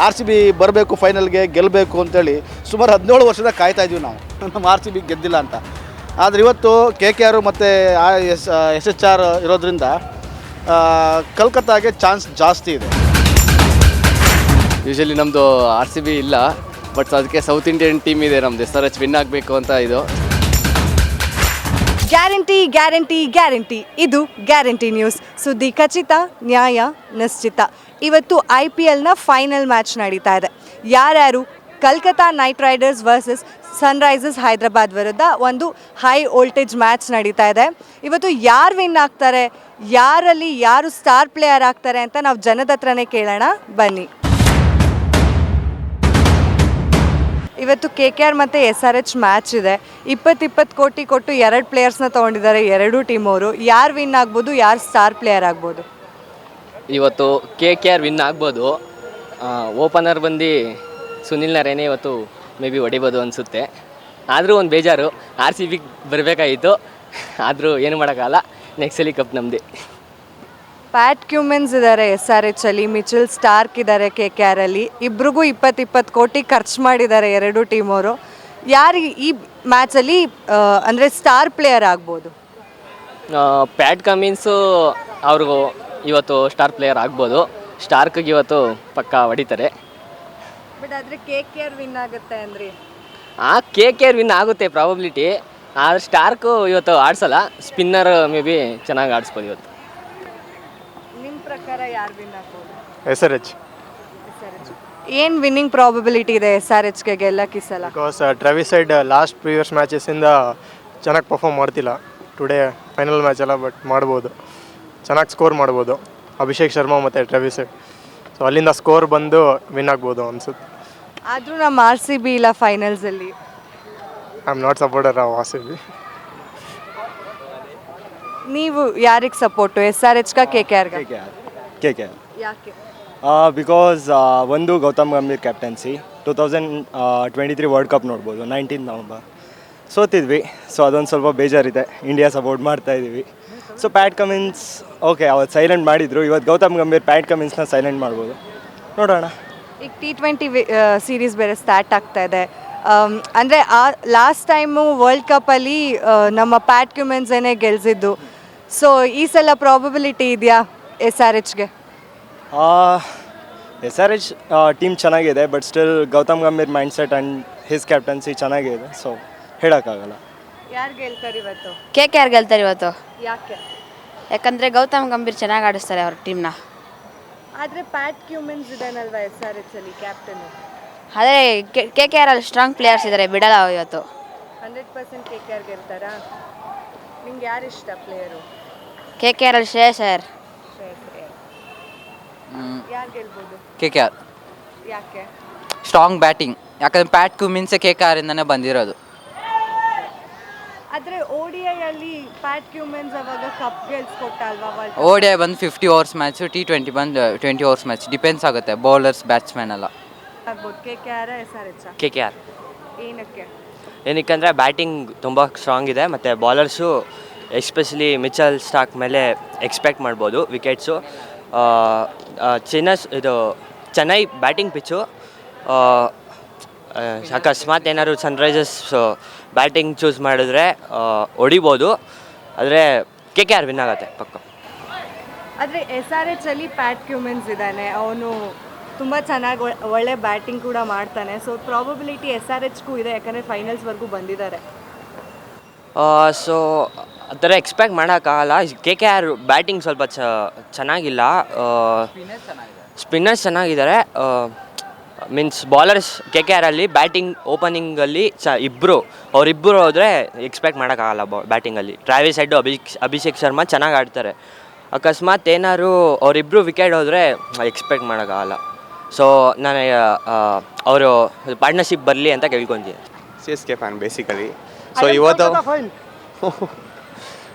R C B ಬರಬೇಕು, ಫೈನಲ್ಗೆ ಗೆಲ್ಲಬೇಕು ಅಂತೇಳಿ ಸುಮಾರು 17 ವರ್ಷದ ಕಾಯ್ತಾ ಇದ್ದೀವಿ ನಾವು, ನಮ್ಮ ಆರ್ ಸಿ ಬಿ ಗೆದ್ದಿಲ್ಲ ಅಂತ. ಆದರೆ ಇವತ್ತು ಕೆ ಕೆ ಆರ್ ಮತ್ತು ಎಸ್ ಎಚ್ ಆರ್ ಇರೋದ್ರಿಂದ ಕಲ್ಕತ್ತಾಗೆ ಚಾನ್ಸ್ ಜಾಸ್ತಿ ಇದೆ. ಯೂಶಲಿ ನಮ್ಮದು ಆರ್ ಸಿ ಬಿ ಇಲ್ಲ, ಬಟ್ ಅದಕ್ಕೆ ಸೌತ್ ಇಂಡಿಯನ್ ಟೀಮ್ ಇದೆ ನಮ್ಮದು, SRH ವಿನ್ ಆಗಬೇಕು ಅಂತ ಇದು. ಗ್ಯಾರಂಟಿ ಗ್ಯಾರಂಟಿ ಗ್ಯಾರಂಟಿ, ಇದು ಗ್ಯಾರಂಟಿ ನ್ಯೂಸ್. ಸುದ್ದಿ ಖಚಿತ, ನ್ಯಾಯ ನಿಶ್ಚಿತ. ಇವತ್ತು IPLನ ಫೈನಲ್ ಮ್ಯಾಚ್ ನಡೀತಾ ಇದೆ. ಯಾರ್ಯಾರು? Calcutta night Riders versus Sunrisers Hyderabad ವಿರುದ್ಧ ಒಂದು ಹೈ ವೋಲ್ಟೇಜ್ ಮ್ಯಾಚ್ ನಡೀತಾ ಇದೆ. ಇವತ್ತು ಯಾರು ವಿನ್ ಆಗ್ತಾರೆ, ಯಾರಲ್ಲಿ ಯಾರು ಸ್ಟಾರ್ ಪ್ಲೇಯರ್ ಆಗ್ತಾರೆ ಅಂತ ನಾವು ಜನದ ಹತ್ರನೇ ಕೇಳೋಣ ಬನ್ನಿ. ಇವತ್ತು KKR ಮತ್ತು SRH ಮ್ಯಾಚ್ ಇದೆ. 20 ಕೋಟಿ ಕೊಟ್ಟು 2 ಪ್ಲೇಯರ್ಸ್ನ ತೊಗೊಂಡಿದ್ದಾರೆ ಎರಡೂ ಟೀಮವರು. ಯಾರು ವಿನ್ ಆಗ್ಬೋದು, ಯಾರು ಸ್ಟಾರ್ ಪ್ಲೇಯರ್ ಆಗ್ಬೋದು? ಇವತ್ತು KKR ವಿನ್ ಆಗ್ಬೋದು. ಓಪನರ್ ಬಂದು ಸುನಿಲ್ ನರೇನೆ ಇವತ್ತು ಮೇ ಬಿ ಹೊಡಿಬೋದು ಅನಿಸುತ್ತೆ. ಆದರೂ ಒಂದು ಬೇಜಾರು, RCB ಬರಬೇಕಾಗಿತ್ತು, ಆದರೂ ಏನು ಮಾಡೋಕ್ಕಾಗಲ್ಲ. ನೆಕ್ಸ್ಟ್ ಸಲ ಕಪ್ ನಮ್ಮದೇ. ಪ್ಯಾಟ್ ಕ್ಯೂಮೆನ್ಸ್ ಇದ್ದಾರೆ SRH ಅಲ್ಲಿ, ಮಿಚೆಲ್ ಸ್ಟಾರ್ಕ್ ಇದ್ದಾರೆ KKR ಅಲ್ಲಿ. ಇಬ್ರಿಗೂ 20 ಕೋಟಿ ಖರ್ಚು ಮಾಡಿದ್ದಾರೆ ಎರಡೂ ಟೀಮವರು. ಯಾರು ಈ ಮ್ಯಾಚಲ್ಲಿ ಅಂದರೆ ಸ್ಟಾರ್ ಪ್ಲೇಯರ್ ಆಗ್ಬೋದು? ಪ್ಯಾಟ್ ಕಮಿನ್ಸು ಅವ್ರಿಗೂ ಇವತ್ತು ಸ್ಟಾರ್ ಪ್ಲೇಯರ್ ಆಗ್ಬೋದು. ಸ್ಟಾರ್ಕ್ಗೆ ಇವತ್ತು ಪಕ್ಕ ಹೊಡಿತಾರೆ. ಬಟ್ ಆದರೆ KKR ವಿನ್ ಆಗುತ್ತೆ ಅಂದರೆ KKR ವಿನ್ ಆಗುತ್ತೆ ಪ್ರಾಬಬಿಲಿಟಿ. ಆದರೆ ಸ್ಟಾರ್ಕು ಇವತ್ತು ಆಡಿಸಲ್ಲ, ಸ್ಪಿನ್ನರ್ ಮೇ ಬಿ ಚೆನ್ನಾಗಿ ಆಡಿಸ್ಬೋದು ಇವತ್ತು. ನಿಮ್ಮ ಪ್ರಕಾರ ಯಾರು ವಿನ್ ಆಗ್ಬೋದು? SRH. ಏನು ವಿನ್ನಿಂಗ್ ಪ್ರಾಬಬಿಲಿಟಿ ಇದೆ SRHಗೆ ಗೆಲ್ಲಕ್ಕೆ ಈ ಸಲ? ಬಿಕಾಸ್ ಟ್ರಾವಿಸ್ ಸೈಡ್ ಲಾಸ್ಟ್ ಪ್ರೀವಿಯಸ್ ಮ್ಯಾಚಸ್ಸಿಂದ ಚೆನ್ನಾಗಿ ಪರ್ಫಾರ್ಮ್ ಮಾಡ್ತಿಲ್ಲ. ಟುಡೇ ಫೈನಲ್ ಮ್ಯಾಚ್ ಅಲ್ಲ, ಬಟ್ ಮಾಡ್ಬೋದು, ಚೆನ್ನಾಗಿ ಸ್ಕೋರ್ ಮಾಡ್ಬೋದು ಅಭಿಷೇಕ್ ಶರ್ಮಾ ಮತ್ತು ಟ್ರಾವಿಸ್ ಸೈಡ್. ಸೊ ಅಲ್ಲಿಂದ ಸ್ಕೋರ್ ಬಂದು ವಿನ್ ಆಗ್ಬೋದು ಅನ್ಸುತ್ತೆ. ಆದರೂ ನಮ್ಮ RCB ಇಲ್ಲ ಫೈನಲ್ಸಲ್ಲಿ. I am not supporter of RCB. ನೀವು ಯಾರಿಗೆ ಸಪೋರ್ಟು, SRHಗ KKRಗ? KKR. ಯಾಕೆ? ಬಿಕಾಸ್ ಒಂದು Gautam Gambhir captaincy, 2023 world cup ನೋಡ್ಬೋದು, 19 ನವಂಬರ್ ಸೋತಿದ್ವಿ. ಸೊ ಅದೊಂದು ಸ್ವಲ್ಪ ಬೇಜಾರಿದೆ, ಇಂಡಿಯಾ ಸಪೋರ್ಟ್ ಮಾಡ್ತಾ ಇದ್ದೀವಿ. ಸೊ ಪ್ಯಾಟ್ ಕಮಿನ್ಸ್ ಓಕೆ, ಅವತ್ತು ಸೈಲೆಂಟ್ ಮಾಡಿದರು, ಇವತ್ತು ಗೌತಮ್ ಗಂಭೀರ್ ಪ್ಯಾಟ್ ಕಮಿನ್ಸ್ನ ಸೈಲೆಂಟ್ ಮಾಡ್ಬೋದು, ನೋಡೋಣ. ಈಗ T20 ಸೀರೀಸ್ ಬೇರೆ ಸ್ಟಾರ್ಟ್ ಆಗ್ತಾ ಇದೆ. ಅಂದರೆ ಲಾಸ್ಟ್ ಟೈಮು ವರ್ಲ್ಡ್ ಕಪ್ಪಲ್ಲಿ ನಮ್ಮ ಪ್ಯಾಟ್ ಕ್ಯೂಮೆನ್ಸ್ ಏನೇ ಗೆಲ್ಸಿದ್ದು. ಸೊ ಈ ಸಲ ಪ್ರಾಬಬಿಲಿಟಿ ಇದೆಯಾ SRHಗೆ? SRH ಟೀಮ್ ಚೆನ್ನಾಗಿದೆ, but still Gautam Gambhir mind set and his captaincy ಚೆನ್ನಾಗಿದೆ. ಸೊ ಹೇಳೋಕ್ಕಾಗಲ್ಲ. ಯಾರು ಗೆಲ್ತಾರೆ ಇವತ್ತು? KKR ಗೆಲ್ತಾರೆ ಇವತ್ತು. ಯಾಕೆ? ಯಾಕಂದರೆ ಗೌತಮ್ ಗಂಭೀರ್ ಚೆನ್ನಾಗಿ ಆಡಿಸ್ತಾರೆ ಅವ್ರ ಟೀಮ್ನ. ಆದರೆ ಪ್ಯಾಟ್ ಕ್ಯೂಮೆನ್ಸ್ ಇದಾನಲ್ವಾ SRH ಅಲ್ಲಿ ಕ್ಯಾಪ್ಟನ್? ಆದರೆ KKR ಅಲ್ಲಿ ಸ್ಟ್ರಾಂಗ್ ಪ್ಲೇಯರ್ಸ್ ಇದ್ದಾರೆ, ಬಿಡಲ್ಲ ಇವತ್ತು. 100% KKR ಗೆಲ್ತಾರಾ? ನಿಮ್ಗೆ ಯಾರು ಇಷ್ಟ ಪ್ಲೇಯರು? KKR ಅಲ್ಲಿ ಶ್ರೇಯಸ್ ಅಯ್ಯರ್. ಯಾರು ಗೆಲ್ಬೋದು? KKR. ಯಾಕೆ? ಸ್ಟ್ರಾಂಗ್ ಬ್ಯಾಟಿಂಗ್, ಯಾಕಂದರೆ ಪ್ಯಾಟ್ ಕ್ಯೂಮಿನ್ಸೇ KKR ಇಂದನೇ ಬಂದಿರೋದು. ಆದರೆ ODI ಅಲ್ಲಿ ಪ್ಯಾಟ್ ಕ್ಯೂಮೆನ್ಸ್ ಅವಾಗ ಕಪ್ ಗೆಲ್ಸ್ಕೊಟ್ಟ ಅಲ್ವಾ? ODI ಬಂದು 50 ಓವರ್ಸ್ ಮ್ಯಾಚು, T20 ಬಂದು 20 ಓವರ್ಸ್ ಮ್ಯಾಚ್. ಡಿಪೆಂಡ್ಸ್ ಆಗುತ್ತೆ ಬೌಲರ್ಸ್ ಬ್ಯಾಟ್ಸ್ಮನ್ ಎಲ್ಲ. ಆಗ್ಬೋದು KKR SRH? KKR ಏನಕ್ಕೆ? ಏನಕ್ಕೆ ಬ್ಯಾಟಿಂಗ್ ತುಂಬ ಸ್ಟ್ರಾಂಗ್ ಇದೆ, ಮತ್ತು ಬಾಲರ್ಸು ಎಸ್ಪೆಷಲಿ ಮಿಚೆಲ್ ಸ್ಟಾರ್ಕ್ ಮೇಲೆ ಎಕ್ಸ್ಪೆಕ್ಟ್ ಮಾಡ್ಬೋದು ವಿಕೆಟ್ಸು. Chennai batting pitch. ಅಕಸ್ಮಾತ್ ಏನಾದ್ರು ಸನ್ರೈಸರ್ಸ್ ಬ್ಯಾಟಿಂಗ್ ಚೂಸ್ ಮಾಡಿದ್ರೆ ಹೊಡಿಬೋದು, ಆದರೆ KKR ವಿನ್ ಆಗುತ್ತೆ ಪಕ್ಕ. ಆದರೆ SRH ಅಲ್ಲಿ ಪ್ಯಾಟ್ ಕ್ಯೂಮೆನ್ಸ್ ಇದ್ದಾನೆ, ಅವನು ತುಂಬ ಚೆನ್ನಾಗಿ ಒಳ್ಳೆ ಬ್ಯಾಟಿಂಗ್ ಕೂಡ ಮಾಡ್ತಾನೆ. ಸೊ ಪ್ರಾಬಬಿಲಿಟಿ SRHಗೂ ಇದೆ, ಯಾಕಂದರೆ ಫೈನಲ್ಸ್ವರೆಗೂ ಬಂದಿದ್ದಾರೆ. ಸೊ ಆ ಥರ ಎಕ್ಸ್ಪೆಕ್ಟ್ ಮಾಡೋಕ್ಕಾಗಲ್ಲ. KKR ಬ್ಯಾಟಿಂಗ್ ಸ್ವಲ್ಪ ಚೆನ್ನಾಗಿಲ್ಲ, ಸ್ಪಿನ್ನರ್ಸ್ ಚೆನ್ನಾಗಿದ್ದಾರೆ. ಮೀನ್ಸ್ ಬಾಲರ್ಸ್ KKR ಅಲ್ಲಿ ಬ್ಯಾಟಿಂಗ್ ಓಪನಿಂಗಲ್ಲಿ ಅವರಿಬ್ಬರು ಹೋದರೆ ಎಕ್ಸ್ಪೆಕ್ಟ್ ಮಾಡೋಕ್ಕಾಗಲ್ಲ ಬ್ಯಾಟಿಂಗಲ್ಲಿ. ಟ್ರಾವಿಸ್ ಹೆಡ್, ಅಭಿಷೇಕ್ ಶರ್ಮಾ ಚೆನ್ನಾಗಿ ಆಡ್ತಾರೆ. ಅಕಸ್ಮಾತ್ ಏನಾದ್ರು ಅವರಿಬ್ಬರು ವಿಕೆಟ್ ಹೋದರೆ ಎಕ್ಸ್ಪೆಕ್ಟ್ ಮಾಡೋಕ್ಕಾಗಲ್ಲ. ಸೊ ನಾನು ಅವರು ಪಾರ್ಟ್ನರ್ಶಿಪ್ ಬರಲಿ ಅಂತ ಕೇಳ್ಕೊತೀನಿ. CSK fan basically. ಸೊ ಇವತ್ತು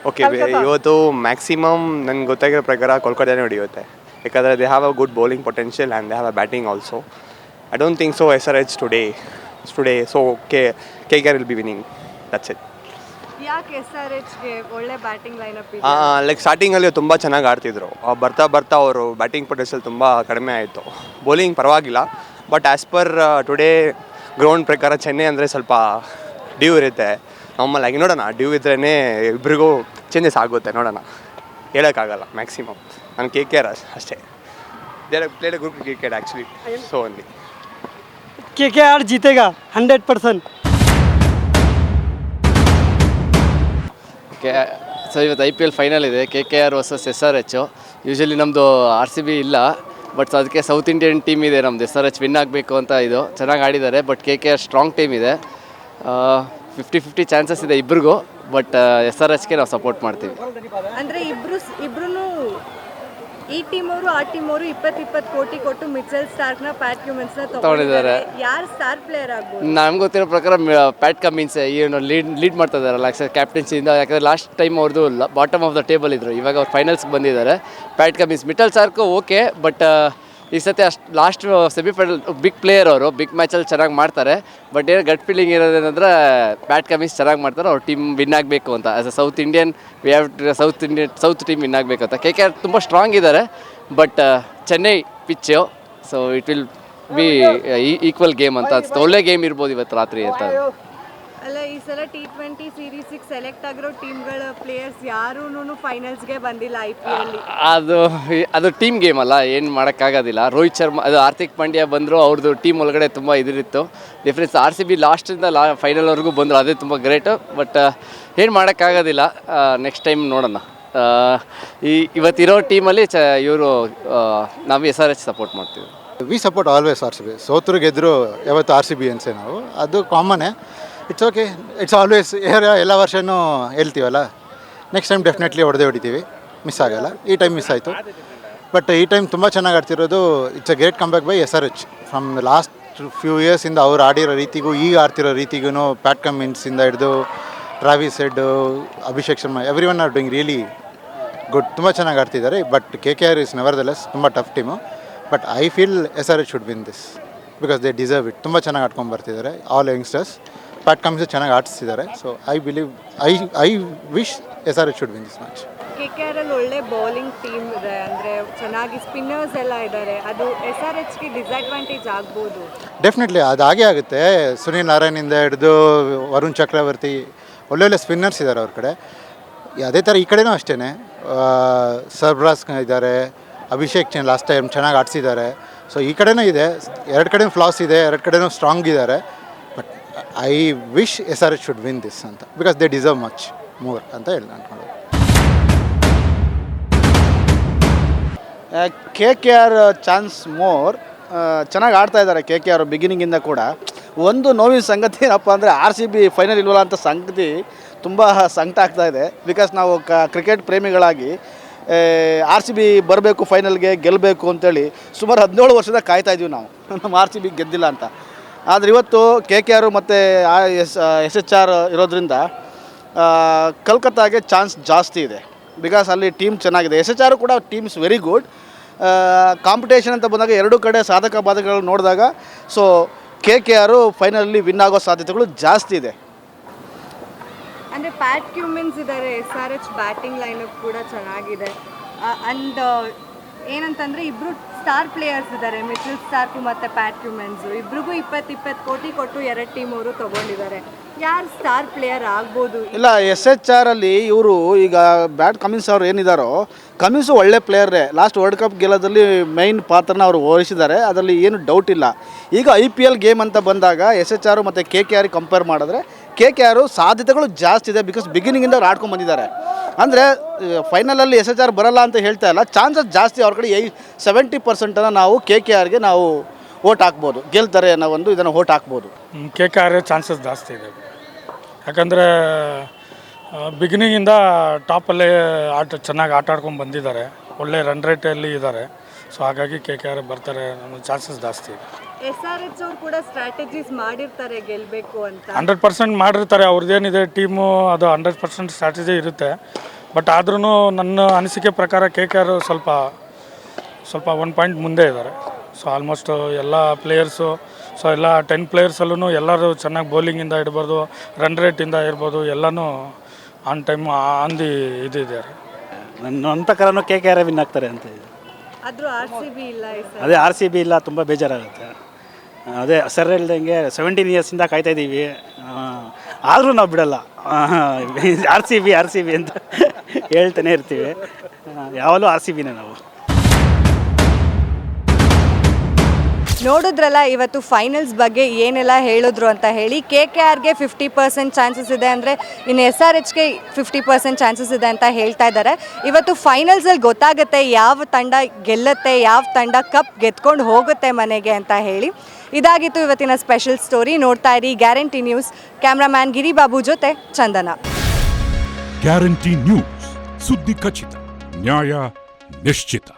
ಓಕೆ, ಇವತ್ತು ಮ್ಯಾಕ್ಸಿಮಮ್ ನನಗೆ ಗೊತ್ತಾಗಿರೋ ಪ್ರಕಾರ ಕೋಲ್ಕತ್ತಾನೇ ಹೊಡೆಯುತ್ತೆ, ಯಾಕಂದರೆ they have a good bowling potential and they have a batting also. I don't think so SRH today. So KKR will be winning. That's it. ಯಾಕೆ SRHಗೆ ಒಳ್ಳೆ batting lineup ಇದೆ? Like ಸ್ಟಾರ್ಟಿಂಗಲ್ಲಿ ತುಂಬ ಚೆನ್ನಾಗಿ ಆಡ್ತಿದ್ರು, ಬರ್ತಾ ಅವರು ಬ್ಯಾಟಿಂಗ್ ಪೊಟೆನ್ಷಿಯಲ್ ತುಂಬ ಕಡಿಮೆ ಆಯಿತು. ಬೌಲಿಂಗ್ ಪರವಾಗಿಲ್ಲ. But as per today ground ಪ್ರಕಾರ ಚೆನ್ನೈ ಅಂದರೆ ಸ್ವಲ್ಪ ಡ್ಯೂ ಇರುತ್ತೆ ನಾರ್ಮಲ್ ಆಗಿ. ನೋಡೋಣ, ಡ್ಯೂ ಇದ್ರೇ ಇಬ್ರಿಗೂ ಚೇಂಜಸ್ ಆಗುತ್ತೆ, ನೋಡೋಣ, ಹೇಳೋಕ್ಕಾಗಲ್ಲ ಮ್ಯಾಕ್ಸಿಮಮ್. ನಾನು KKR ಅಷ್ಟೇ. There played group cricket actually, so only KKR जीतेगा 100%. ಸೊ ಇವತ್ತು IPL ಫೈನಲ್ ಇದೆ, KKR ವರ್ಸಸ್ SRH. ಯೂಶ್ವಲಿ ನಮ್ಮದು RCB ಇಲ್ಲ, ಬಟ್ ಅದಕ್ಕೆ ಸೌತ್ ಇಂಡಿಯನ್ ಟೀಮ್ ಇದೆ ನಮ್ಮದು. SRH ವಿನ್ ಆಗಬೇಕು ಅಂತ ಇದು ಚೆನ್ನಾಗಿ ಆಡಿದ್ದಾರೆ. ಬಟ್ KKR ಸ್ಟ್ರಾಂಗ್ ಟೀಮ್ ಇದೆ. 50-50 ಚಾನ್ಸಸ್ ಇದೆ ಇಬ್ರಿಗೂ, ಬಟ್ SRHಗೆ ನಾವು ಸಪೋರ್ಟ್ ಮಾಡ್ತೀವಿ. ಅಂದರೆ ಇಬ್ರು ಈ ಟೀಮ್ ಅವರು ಆ ಟೀಮ್ ಅವರು 20-20 ಕೋಟಿ ಕೊಟ್ಟು ಮಿಚೆಲ್ ಸ್ಟಾರ್ಕ್ನ ಪ್ಯಾಟ್ ಕ್ಯುಮಿನ್ಸ್ನ ತಗೊಂಡಿದ್ದಾರೆ. ಯಾರು ಸ್ಟಾರ್ ಪ್ಲೇಯರ್ ಆಗ್ಬೋದು? ನಮ್ಗೆ ಗೊತ್ತಿರೋ ಪ್ರಕಾರ ಪ್ಯಾಟ್ ಕಮಿನ್ಸ್ ಏನು ಲೀಡ್ ಮಾಡ್ತಾ ಇದ್ದಾರಲ್ಲ ಕ್ಯಾಪ್ಟನ್ಸಿಯಿಂದ. ಯಾಕಂದರೆ ಲಾಸ್ಟ್ ಟೈಮ್ ಅವ್ರದ್ದು ಬಾಟಮ್ ಆಫ್ ದ ಟೇಬಲ್ ಇದ್ದರು, ಇವಾಗ ಅವ್ರು ಫೈನಲ್ಸ್ಗೆ ಬಂದಿದ್ದಾರೆ. Pat Cummins, Mittal SAARC okay, but ಈ ಸತಿ ಅಷ್ಟು ಲಾಸ್ಟ್ ಸೆಮಿಫೈನಲ್ ಬಿಗ್ ಪ್ಲೇಯರ್ ಅವರು, ಬಿಗ್ ಮ್ಯಾಚಲ್ಲಿ ಚೆನ್ನಾಗಿ ಮಾಡ್ತಾರೆ. ಬಟ್ ಏನು ಗಟ್ ಫೀಲಿಂಗ್ ಇರೋದೇನೆಂದರೆ ಪ್ಯಾಟ್ ಕಮಿನ್ಸ್ ಚೆನ್ನಾಗಿ ಮಾಡ್ತಾರೆ, ಅವ್ರ ಟೀಮ್ ವಿನ್ ಆಗಬೇಕು ಅಂತ. As a south Indian we have south team win ಆಗಬೇಕು ಅಂತ. KKR ತುಂಬ ಸ್ಟ್ರಾಂಗ್ ಇದ್ದಾರೆ, but Chennai pitch, so it will be equal game ಅಂತ ಅನ್ಸುತ್ತೆ. ಒಳ್ಳೆ ಗೇಮ್ ಇರ್ಬೋದು ಇವತ್ತು ರಾತ್ರಿ ಅಂತ. ಅಲ್ಲ, ಈ ಸಲ T20 ಸೀರೀಸಿಗೆ ಸೆಲೆಕ್ಟ್ ಆಗಿರೋ ಟೀಮ್ಗಳ ಪ್ಲೇಯರ್ಸ್ ಯಾರೂ ಫೈನಲ್ಸ್ಗೆ ಬಂದಿಲ್ಲ IPL. ಅದು ಟೀಮ್ ಗೇಮ್ ಅಲ್ಲ, ಏನು ಮಾಡೋಕ್ಕಾಗೋದಿಲ್ಲ. ರೋಹಿತ್ ಶರ್ಮಾ, ಅದು ಹಾರ್ದಿಕ್ ಪಾಂಡ್ಯ ಬಂದರು, ಅವ್ರದ್ದು ಟೀಮ್ ಒಳಗಡೆ ತುಂಬ ಇದಿತ್ತು ಡಿಫ್ರೆನ್ಸ್. RCB ಲಾಸ್ಟಿಂದ ಫೈನಲ್ವರೆಗೂ ಬಂದರು, ಅದೇ ತುಂಬ ಗ್ರೇಟು. ಬಟ್ ಏನು ಮಾಡೋಕ್ಕಾಗೋದಿಲ್ಲ, ನೆಕ್ಸ್ಟ್ ಟೈಮ್ ನೋಡೋಣ. ಇವತ್ತಿರೋ ಟೀಮಲ್ಲಿ ಇವರು ನಾವು SRH ಸಪೋರ್ಟ್ ಮಾಡ್ತೀವಿ. We support always RCB. ಸೋತರು ಗೆದ್ದರು ಯಾವತ್ತು RCB ಅನ್ಸೆ ನಾವು, ಅದು ಕಾಮನ್ನೇ. It's okay, it's always. ಎಲ್ಲ ವರ್ಷವೂ ಹೇಳ್ತೀವಲ್ಲ, ನೆಕ್ಸ್ಟ್ ಟೈಮ್ ಡೆಫಿನೆಟ್ಲಿ ಹೊಡಿತೀವಿ, ಮಿಸ್ ಆಗಲ್ಲ. ಈ ಟೈಮ್ ಮಿಸ್ ಆಯಿತು, ಬಟ್ ಈ ಟೈಮ್ ತುಂಬ ಚೆನ್ನಾಗಿ ಆಡ್ತಿರೋದು. It's a great comeback by SRH. From last few ಇಯರ್ಸಿಂದ ಅವ್ರು ಆಡಿರೋ ರೀತಿಗೂ ಈಗ ಆಡ್ತಿರೋ ರೀತಿಗೂ, ಪ್ಯಾಟ್ ಕಮಿನ್ಸಿಂದ ಹಿಡಿದು Travis Head, Abhishek Sharma, everyone are doing really good. ತುಂಬ ಚೆನ್ನಾಗಿ ಆಡ್ತಿದ್ದಾರೆ. But KKR is nevertheless ತುಂಬ tough team. But I feel SRH should win this because they deserve it. ತುಂಬ ಚೆನ್ನಾಗಿ ಆಡ್ಕೊಂಡು ಬರ್ತಿದ್ದಾರೆ ಆಲ್ ಯಂಗ್ಸ್ಟರ್ಸ್. ಪ್ಯಾಟ್ ಕಮಿನ್ಸ್ ಚೆನ್ನಾಗಿ ಆಡಿಸ್ತಿದ್ದಾರೆ. So I believe I wish SRH should win this match. KKR ಅಲ್ಲಿ ಒಳ್ಳೆ bowling team ಇದೆ, ಅಂದರೆ ಚೆನ್ನಾಗಿ ಸ್ಪಿನ್ನರ್ಸ್ ಎಲ್ಲ ಇದ್ದಾರೆ. ಅದು SRHಗೆ ಡಿಸ್ಅಡ್ವಾಂಟೇಜ್ ಆಗ್ಬೋದು. ಡೆಫಿನೆಟ್ಲಿ ಅದು ಹಾಗೇ ಆಗುತ್ತೆ. ಸುನಿಲ್ ನಾರಾಯಣಿಂದ ಹಿಡಿದು ವರುಣ್ ಚಕ್ರವರ್ತಿ, ಒಳ್ಳೊಳ್ಳೆ ಸ್ಪಿನ್ನರ್ಸ್ ಇದ್ದಾರೆ ಅವ್ರ ಕಡೆ. ಅದೇ ಥರ ಈ ಕಡೆನೂ ಅಷ್ಟೇ. ಸರ್ಬ್ರಾಸ್ ಇದ್ದಾರೆ, ಅಭಿಷೇಕ್ ಲಾಸ್ಟ್ ಟೈಮ್ ಚೆನ್ನಾಗಿ ಆಡಿಸಿದ್ದಾರೆ. ಸೊ ಈ ಕಡೆನೂ ಇದೆ, ಎರಡು ಕಡೆ ಫ್ಲಾಸ್ ಇದೆ, ಎರಡು ಕಡೆನೂ ಸ್ಟ್ರಾಂಗ್ ಇದ್ದಾರೆ. But I wish SRH should win this ಅಂತ, because they deserve much more ಅಂತ ಹೇಳಿ ಅನ್ಕೊಳ್ಳೋದು. KKR chance more. ಚೆನ್ನಾಗಿ ಆಡ್ತಾ ಇದ್ದಾರೆ KKR ಬಿಗಿನಿಂಗಿಂದ ಕೂಡ. ಒಂದು ನೋವಿನ ಸಂಗತಿ ಏನಪ್ಪ ಅಂದರೆ RCB ಫೈನಲ್ ಇಲ್ವಲ್ಲ ಅಂತ ಸಂಗತಿ ತುಂಬ ಸಂಕಟ ಆಗ್ತಾ ಇದೆ. ಬಿಕಾಸ್ ನಾವು ಕ್ರಿಕೆಟ್ ಪ್ರೇಮಿಗಳಾಗಿ RCB ಬರಬೇಕು, ಫೈನಲ್ಗೆ ಗೆಲ್ಲಬೇಕು ಅಂತೇಳಿ ಸುಮಾರು 17 ವರ್ಷದ ಕಾಯ್ತಾ ಇದ್ದೀವಿ ನಾವು, ನಮ್ಮ RCB ಗೆದ್ದಿಲ್ಲ ಅಂತ. ಆದರೆ ಇವತ್ತು KKR ಮತ್ತು SHR ಇರೋದ್ರಿಂದ ಕಲ್ಕತ್ತಾಗೆ ಚಾನ್ಸ್ ಜಾಸ್ತಿ ಇದೆ. ಬಿಕಾಸ್ ಅಲ್ಲಿ ಟೀಮ್ ಚೆನ್ನಾಗಿದೆ. SHR ಕೂಡ ಟೀಮ್ಸ್ ವೆರಿ ಗುಡ್. ಕಾಂಪಿಟೇಷನ್ ಅಂತ ಬಂದಾಗ ಎರಡೂ ಕಡೆ ಸಾಧಕ ಬಾಧಕಗಳು ನೋಡಿದಾಗ ಸೊ KKR ಫೈನಲಲ್ಲಿ ವಿನ್ ಆಗೋ ಸಾಧ್ಯತೆಗಳು ಜಾಸ್ತಿ ಇದೆ. ಅಂದರೆ ಪ್ಯಾಟ್ ಕ್ಯುಮಿನ್ಸ್ ಇದ್ದಾರೆ, SRH ಬ್ಯಾಟಿಂಗ್ ಲೈನಪ್ ಕೂಡ ಚೆನ್ನಾಗಿದೆ. ಅಂಡ್ ಏನಂತಂದರೆ ಇಬ್ಬರು ಸ್ಟಾರ್ ಪ್ಲೇಯರ್ಸ್ ಇದ್ದಾರೆ, ಮಿಚೆಲ್ ಸ್ಟಾರ್ಕು ಮತ್ತು ಪ್ಯಾಟ್ ಕ್ಯುಮಿನ್ಸು. ಇಬ್ರಿಗೂ 20-20 ಕೋಟಿ ಕೊಟ್ಟು ಎರಡು ಟೀಮ್ ಅವರು ತೊಗೊಂಡಿದ್ದಾರೆ. ಯಾರು ಸ್ಟಾರ್ ಪ್ಲೇಯರ್ ಆಗ್ಬೋದು? ಇಲ್ಲ, SHR ಅಲ್ಲಿ ಇವರು ಈಗ ಬ್ಯಾಟ್ ಕಮಿನ್ಸ್ ಅವ್ರು ಏನಿದ್ದಾರೋ, ಕಮಿನ್ಸು ಒಳ್ಳೆ ಪ್ಲೇಯರೇ. ಲಾಸ್ಟ್ ವರ್ಲ್ಡ್ ಕಪ್ ಗೆಲ್ಲೋದ್ರಲ್ಲಿ ಮೈನ್ ಪಾತ್ರನ ಅವರು ವಹಿಸಿದ್ದಾರೆ, ಅದರಲ್ಲಿ ಏನು ಡೌಟ್ ಇಲ್ಲ. ಈಗ IPL ಗೇಮ್ ಅಂತ ಬಂದಾಗ SHR ಮತ್ತು KKR ಕಂಪೇರ್ ಮಾಡಿದ್ರೆ KKR ಸಾಧ್ಯತೆಗಳು ಜಾಸ್ತಿ ಇದೆ. ಬಿಕಾಸ್ ಬಿಗಿನಿಂಗಿಂದ ಅವ್ರು ಆಡ್ಕೊಂಡು ಬಂದಿದ್ದಾರೆ. ಅಂದರೆ ಫೈನಲಲ್ಲಿ SHR ಬರಲ್ಲ ಅಂತ ಹೇಳ್ತಾ ಇಲ್ಲ, ಚಾನ್ಸಸ್ ಜಾಸ್ತಿ ಅವ್ರ ಕಡೆ. 70% ನಾವು KKRಗೆ ನಾವು ಓಟ್ ಹಾಕ್ಬೋದು, ಗೆಲ್ತಾರೆ ಅನ್ನೋ ಒಂದು ಇದನ್ನು ಓಟ್ ಹಾಕ್ಬೋದು. KKR ಚಾನ್ಸಸ್ ಜಾಸ್ತಿ ಇದೆ. ಯಾಕಂದರೆ ಬಿಗಿನಿಂಗಿಂದ ಟಾಪಲ್ಲೇ ಚೆನ್ನಾಗಿ ಆಟ ಆಡ್ಕೊಂಡು ಬಂದಿದ್ದಾರೆ, ಒಳ್ಳೆ ರನ್ ರೇಟಲ್ಲಿ ಇದ್ದಾರೆ. ಸೊ ಹಾಗಾಗಿ KKR ಬರ್ತಾರೆ ಅನ್ನೋ ಚಾನ್ಸಸ್ ಜಾಸ್ತಿ ಇದೆ. SRH ಅವರು ಕೂಡ ಸ್ಟ್ರಾಟಜೀಸ್ ಮಾಡಿರ್ತಾರೆ ಗೆಲ್ಲಬೇಕು ಅಂತ. 100% ಮಾಡಿರ್ತಾರೆ. ಅವ್ರದ್ದೇನಿದೆ ಟೀಮು, ಅದು 100% ಸ್ಟ್ರಾಟಜಿ ಇರುತ್ತೆ. ಬಟ್ ಆದ್ರೂ ನನ್ನ ಅನಿಸಿಕೆ ಪ್ರಕಾರ KKR ಸ್ವಲ್ಪ 1 ಪಾಯಿಂಟ್ ಮುಂದೆ ಇದ್ದಾರೆ. ಸೊ ಆಲ್ಮೋಸ್ಟ್ ಎಲ್ಲ ಪ್ಲೇಯರ್ಸು, ಸೊ ಎಲ್ಲ 10 ಪ್ಲೇಯರ್ಸಲ್ಲೂ ಎಲ್ಲರೂ ಚೆನ್ನಾಗಿ ಬೌಲಿಂಗಿಂದ ಇರ್ಬೋದು, ರನ್ ರೇಟಿಂದ ಇರ್ಬೋದು, ಎಲ್ಲನೂ ಆನ್ ಟೈಮ್ ಆನ್ ದಿ ಇದಿದ್ದಾರೆ. ನನ್ನ ಪ್ರಕಾರನೂ KKR ವಿನ್ ಆಗ್ತಾರೆ ಅಂತ ಇದೆ. ಆದರೂ ಆರ್ ಸಿ ಬಿ ಇಲ್ಲ ಈ ಸಲ. ಅದೇ ಆರ್ ಸಿ ಬಿ ಇಲ್ಲ, ತುಂಬ ಬೇಜಾರಾಗುತ್ತೆ. ಅದೇ ಸರ್ ಹೇಳ್ದಂಗೆ 17 ಇಯರ್ಸಿಂದ ಕಾಯ್ತಾ ಇದ್ದೀವಿ, ಆದರೂ ನಾವು ಬಿಡಲ್ಲ. ಆರ್ ಸಿ ಬಿ ಅಂತ ಹೇಳ್ತಾನೆ ಇರ್ತೀವಿ, ಯಾವಾಗಲೂ ಆರ್ ಸಿ ಬಿನೇ ನಾವು. ನೋಡಿದ್ರಲ್ಲ ಇವತ್ತು ಫೈನಲ್ಸ್ ಬಗ್ಗೆ ಏನೆಲ್ಲ ಹೇಳಿದ್ರು ಅಂತ ಹೇಳಿ. KKRಗೆ 50% ಚಾನ್ಸಸ್ ಇದೆ ಅಂದರೆ ಇನ್ನು SRHಗೆ 50% ಚಾನ್ಸಸ್ ಇದೆ ಅಂತ ಹೇಳ್ತಾ ಇದ್ದಾರೆ. ಇವತ್ತು ಫೈನಲ್ಸಲ್ಲಿ ಗೊತ್ತಾಗುತ್ತೆ ಯಾವ ತಂಡ ಗೆಲ್ಲುತ್ತೆ, ಯಾವ ತಂಡ ಕಪ್ ಗೆದ್ಕೊಂಡು ಹೋಗುತ್ತೆ ಮನೆಗೆ ಅಂತ ಹೇಳಿ. ಇದಾಗಿತ್ತು ಇವತ್ತಿನ ಸ್ಪೆಷಲ್ ಸ್ಟೋರಿ. ನೋಡ್ತಾ ಇರಿ ಗ್ಯಾರಂಟಿ ನ್ಯೂಸ್. ಕ್ಯಾಮ್ರಾಮ್ಯಾನ್ ಗಿರಿಬಾಬು ಜೊತೆ ಚಂದನ. ಗ್ಯಾರಂಟಿ ನ್ಯೂಸ್, ಸುದ್ದಿ ಖಚಿತ, ನ್ಯಾಯ ನಿಶ್ಚಿತ.